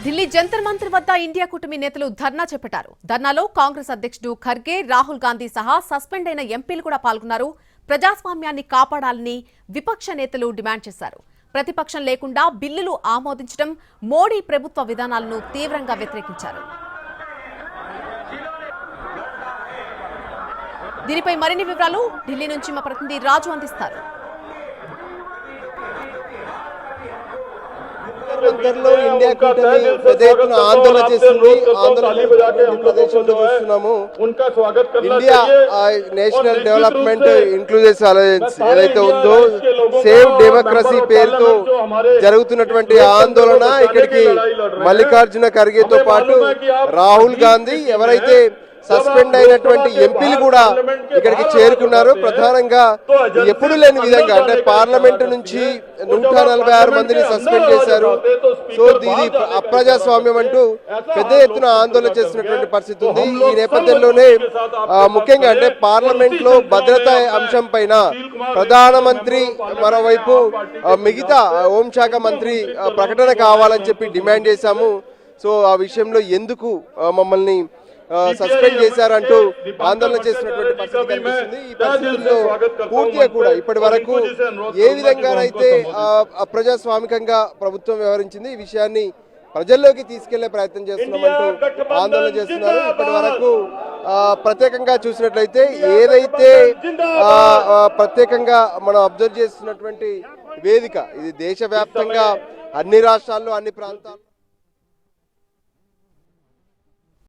ఢిల్లీ జంతర్ మంతర్ వద్ద ఇండియా కూటమి నేతలు ధర్నా చేపట్టారు. ధర్నాలో కాంగ్రెస్ అధ్యక్షుడు ఖర్గే, రాహుల్ గాంధీ సహా సస్పెండ్ అయిన ఎంపీలు కూడా పాల్గొన్నారు. ప్రజాస్వామ్యాన్ని కాపాడాలని విపక్ష నేతలు డిమాండ్ చేశారు. ప్రతిపక్షం లేకుండా బిల్లులు ఆమోదించడం మోడీ ప్రభుత్వ విధానాలను తీవ్రంగా వ్యతిరేకించారు. దీనిపై మరిన్ని వివరాలు ఢిల్లీ నుంచి మా ప్రతినిధి రాజు అందిస్తారు. ఇండియా కూటమి పెద్ద ఎత్తున ఆందోళన చేస్తుంది. ప్రదేశంలో చూస్తున్నాము. India national development inclusive alliance ఏదైతే ఉందో, సేవ్ డెమోక్రసీ పేరుతో జరుగుతున్నటువంటి ఆందోళన ఇక్కడికి మల్లికార్జున ఖర్గేతో పాటు రాహుల్ గాంధీ, ఎవరైతే సస్పెండ్ అయినటువంటి ఎంపీలు కూడా ఇక్కడికి చేరుకున్నారు. ప్రధానంగా ఎప్పుడు లేని విధంగా అంటే పార్లమెంట్ నుంచి 146 మందిని సస్పెండ్ చేశారు. సో దీని అప్రజాస్వామ్యం అంటూ పెద్ద ఎత్తున ఆందోళన చేస్తున్నటువంటి పరిస్థితి ఉంది. ఈ నేపథ్యంలోనే ముఖ్యంగా అంటే పార్లమెంట్ లో భద్రతా అంశం పైన ప్రధానమంత్రి, మరోవైపు మిగతా హోంశాఖ మంత్రి ప్రకటన కావాలని చెప్పి డిమాండ్ చేశాము. సో ఆ విషయంలో ఎందుకు మమ్మల్ని సస్పెండ్ చేశారంటూ ఆందోళన చేసినటువంటి పరిస్థితి కనిపిస్తుంది. ఈ పరిస్థితుల్లో పూర్తిగా కూడా ఇప్పటి వరకు ఏ విధంగానైతే అప్రజాస్వామికంగా ప్రభుత్వం వ్యవహరించింది, ఈ విషయాన్ని ప్రజల్లోకి తీసుకెళ్లే ప్రయత్నం చేస్తున్నామంటూ ఆందోళన చేస్తున్నారు. ఇప్పటి వరకు ప్రత్యేకంగా చూసినట్లయితే ఏదైతే ప్రత్యేకంగా మనం అబ్జర్వ్ చేస్తున్నటువంటి వేదిక, ఇది దేశవ్యాప్తంగా అన్ని రాష్ట్రాల్లో అన్ని ప్రాంతాల్లో